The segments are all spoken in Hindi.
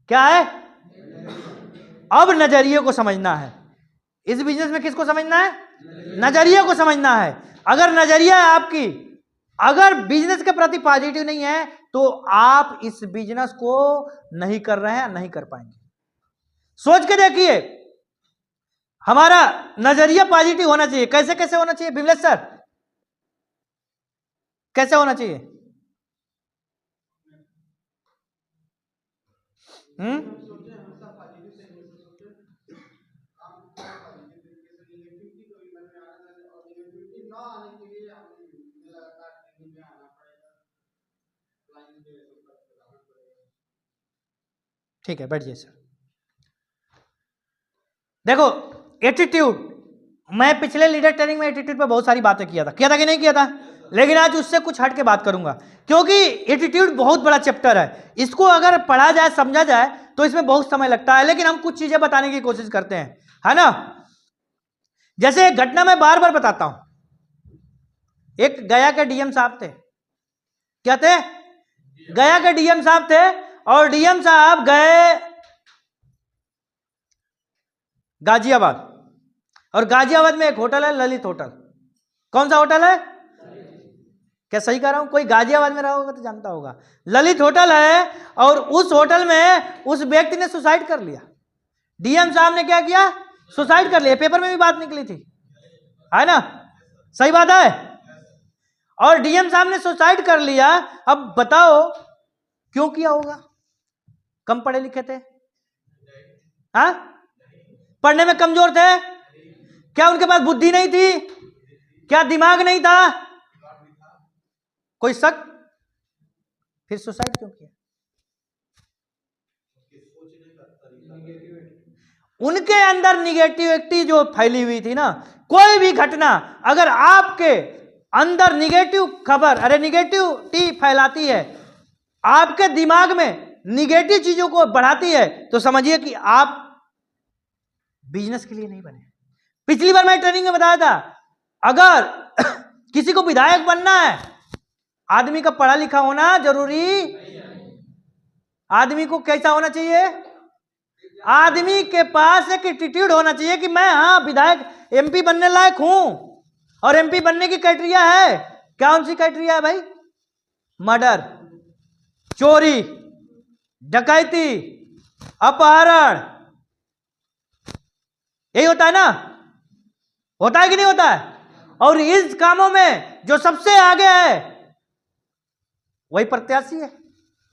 क्या है? अब नजरिए को समझना है। इस बिजनेस में किसको समझना है? नजरिए को समझना है। अगर नजरिया आपकी अगर बिजनेस के प्रति पॉजिटिव नहीं है तो आप इस बिजनेस को नहीं कर रहे हैं, नहीं कर पाएंगे। सोच के देखिए, हमारा नजरिया पॉजिटिव होना चाहिए। कैसे कैसे होना चाहिए विमलेश सर? कैसे होना चाहिए? ठीक है, बैठिए सर। देखो, एटीट्यूड, मैं पिछले लीडर ट्रेनिंग में एटीट्यूड पे बहुत सारी बातें किया था कि नहीं किया था? लेकिन आज उससे कुछ हट के बात करूंगा, क्योंकि एटीट्यूड बहुत बड़ा चैप्टर है। इसको अगर पढ़ा जाए, समझा जाए तो इसमें बहुत समय लगता है, लेकिन हम कुछ चीजें बताने की कोशिश करते हैं, है ना। जैसे एक घटना मैं बार बार बताता हूं। एक गया के डीएम साहब थे। क्या थे? गया के डीएम साहब थे। और डीएम साहब गए गाजियाबाद, और गाजियाबाद में एक होटल है, ललित होटल। कौन सा होटल है? क्या सही कह रहा हूं? कोई गाजियाबाद में रहा होगा तो जानता होगा। ललित होटल है, और उस होटल में उस व्यक्ति ने सुसाइड कर लिया। डीएम साहब ने क्या किया? सुसाइड कर लिया। पेपर में भी बात निकली थी, है ना? सही बात है। और डीएम साहब ने सुसाइड कर लिया। अब बताओ क्यों किया होगा? कम पढ़े लिखे थे? हाँ, पढ़ने में कमजोर थे? क्या उनके पास बुद्धि नहीं थी? क्या दिमाग नहीं था? कोई शक? फिर सुसाइड क्यों किया? उनके अंदर निगेटिविटी जो फैली हुई थी ना। कोई भी घटना अगर आपके अंदर निगेटिव खबर, अरे निगेटिविटी फैलाती है, आपके दिमाग में निगेटिव चीजों को बढ़ाती है, तो समझिए कि आप बिजनेस के लिए नहीं बने। पिछली बार मैं ट्रेनिंग में बताया था, अगर किसी को विधायक बनना है, आदमी का पढ़ा लिखा होना जरूरी। आदमी को कैसा होना चाहिए? आदमी के पास एक एटीट्यूड होना चाहिए कि मैं हाँ विधायक, एमपी बनने लायक हूं। और एमपी बनने की क्राइटेरिया है, कौन सी क्राइटेरिया है भाई? मर्डर, चोरी, डकैती, अपहरण, यही होता है ना? होता है कि नहीं होता है? और इस कामों में जो सबसे आगे है वही प्रत्याशी है,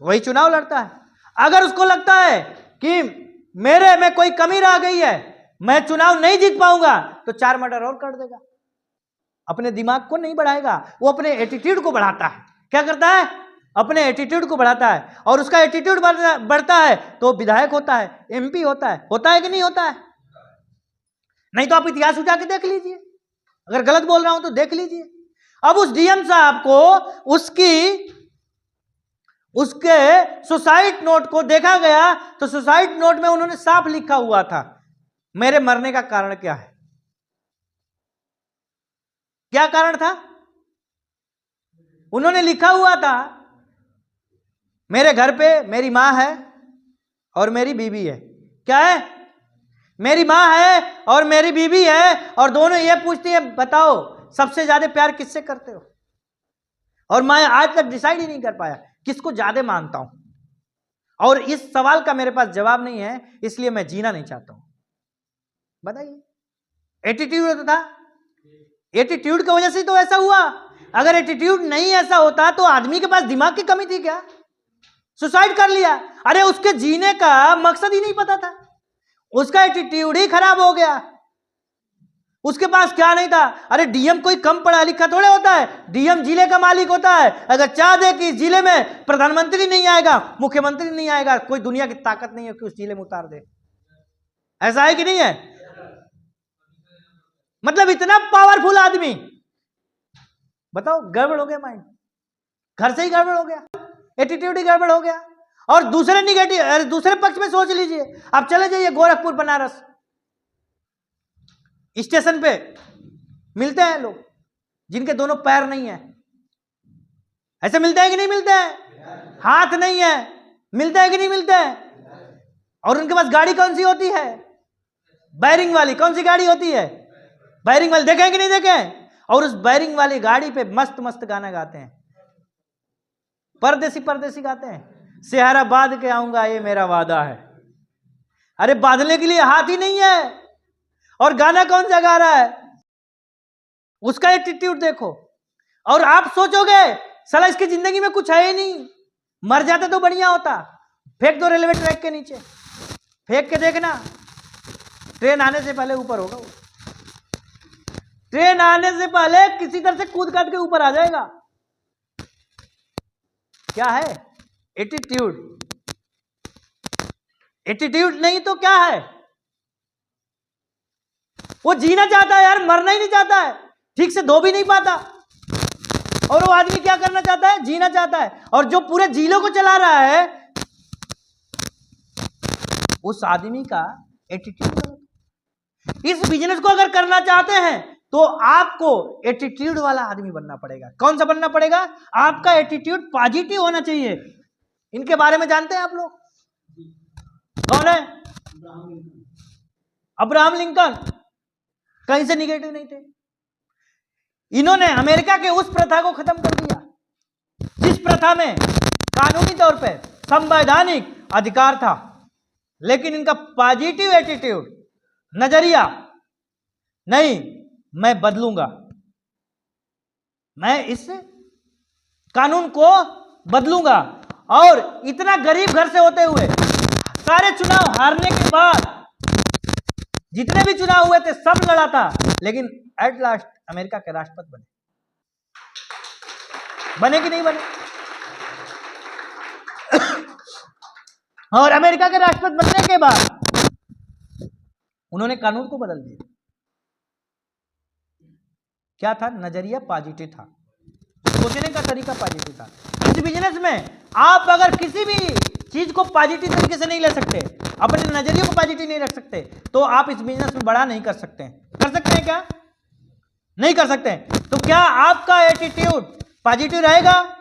वही चुनाव लड़ता है। अगर उसको लगता है कि मेरे में कोई कमी रह गई है, मैं चुनाव नहीं जीत पाऊंगा, तो 4 मर्डर और कर देगा। अपने दिमाग को नहीं बढ़ाएगा, वो अपने एटीट्यूड को बढ़ाता है। क्या करता है? अपने एटीट्यूड को बढ़ाता है। और उसका एटीट्यूड बढ़ता है तो विधायक होता है, एमपी होता है कि नहीं होता है? नहीं तो आप इतिहास उठा के देख लीजिए, अगर गलत बोल रहा हूं तो देख लीजिए। अब उस डीएम साहब को उसके सुसाइड नोट को देखा गया, तो सुसाइड नोट में उन्होंने साफ लिखा हुआ था, मेरे मरने का कारण क्या है? क्या कारण था? उन्होंने लिखा हुआ था, मेरे घर पे मेरी मां है और मेरी बीवी है। क्या है? मेरी मां है और मेरी बीवी है, और दोनों ये पूछती है बताओ सबसे ज्यादा प्यार किससे करते हो? और मैं आज तक डिसाइड ही नहीं कर पाया किसको ज्यादा मानता हूं, और इस सवाल का मेरे पास जवाब नहीं है, इसलिए मैं जीना नहीं चाहता हूं। बताइए, एटीट्यूड था। एटीट्यूड की वजह से तो ऐसा हुआ। अगर एटीट्यूड नहीं ऐसा होता तो आदमी के पास दिमाग की कमी थी क्या? सुसाइड कर लिया। अरे उसके जीने का मकसद ही नहीं पता था, उसका एटीट्यूड ही खराब हो गया। उसके पास क्या नहीं था? अरे डीएम कोई कम पढ़ा लिखा थोड़े होता है, डीएम जिले का मालिक होता है। अगर चाह दे कि जिले में प्रधानमंत्री नहीं आएगा, मुख्यमंत्री नहीं आएगा, कोई दुनिया की ताकत नहीं है कि उस जिले में उतार दे। ऐसा है कि नहीं है? मतलब इतना पावरफुल आदमी। बताओ, गड़बड़ हो गया माइंड, घर से ही गड़बड़ हो गया, एटीट्यूड ही गड़बड़ हो गया। और दूसरे निगेटिव, दूसरे पक्ष में सोच लीजिए, आप चले जाइए गोरखपुर बनारस, स्टेशन पे मिलते हैं लोग जिनके दोनों पैर नहीं है। ऐसे मिलते हैं कि नहीं मिलते हैं? हाथ नहीं है, मिलते हैं कि नहीं मिलते हैं? और उनके पास गाड़ी कौन सी होती है? बैरिंग वाली। कौन सी गाड़ी होती है? बैरिंग वाली। देखें कि नहीं देखें? और उस बैरिंग वाली गाड़ी पे मस्त मस्त गाना गाते हैं, परदेसी परदेसी गाते हैं। सेहरा बांध के आऊंगा ये मेरा वादा है। अरे बांधने के लिए हाथ ही नहीं है, और गाना कौन सा गा रहा है? उसका एटीट्यूड देखो। और आप सोचोगे साला इसकी जिंदगी में कुछ है ही नहीं, मर जाता तो बढ़िया होता। फेंक दो रेलवे ट्रैक के नीचे, फेंक के देखना, ट्रेन आने से पहले ऊपर होगा वो। ट्रेन आने से पहले किसी तरह से कूद काट के ऊपर आ जाएगा। क्या है? एटीट्यूड। एटीट्यूड नहीं तो क्या है? वो जीना चाहता है यार, मरना ही नहीं चाहता है, ठीक से धो भी नहीं पाता। और वो आदमी क्या करना चाहता है? जीना चाहता है। और जो पूरे जिलों को चला रहा है, उस आदमी का एटीट्यूड। इस बिजनेस को अगर करना चाहते हैं तो आपको एटीट्यूड वाला आदमी बनना पड़ेगा। कौन सा बनना पड़ेगा? आपका एटीट्यूड पॉजिटिव होना चाहिए। इनके बारे में जानते हैं आप लोग? कौन है? Abraham Lincoln. कहीं से निगेटिव नहीं थे। इन्होंने अमेरिका के उस प्रथा को खत्म कर दिया जिस प्रथा में कानूनी तौर पे संवैधानिक अधिकार था, लेकिन इनका पॉजिटिव एटीट्यूड, नजरिया, नहीं मैं बदलूंगा, मैं इस कानून को बदलूंगा। और इतना गरीब घर से होते हुए, सारे चुनाव हारने के बाद, जितने भी चुनाव हुए थे सब लड़ा था, लेकिन एट लास्ट अमेरिका के राष्ट्रपति बने। बने कि नहीं बने? और अमेरिका के राष्ट्रपति बनने के बाद उन्होंने कानून को बदल दिया। क्या था? नजरिया पॉजिटिव था, सोचने का तरीका पॉजिटिव था। इस बिजनेस में आप अगर किसी भी चीज को पॉजिटिव तरीके से नहीं ले सकते, अपने नजरिए को पॉजिटिव नहीं रख सकते, तो आप इस बिजनेस में बड़ा नहीं कर सकते हैं। कर सकते हैं क्या? नहीं कर सकते हैं। तो क्या आपका एटीट्यूड पॉजिटिव रहेगा?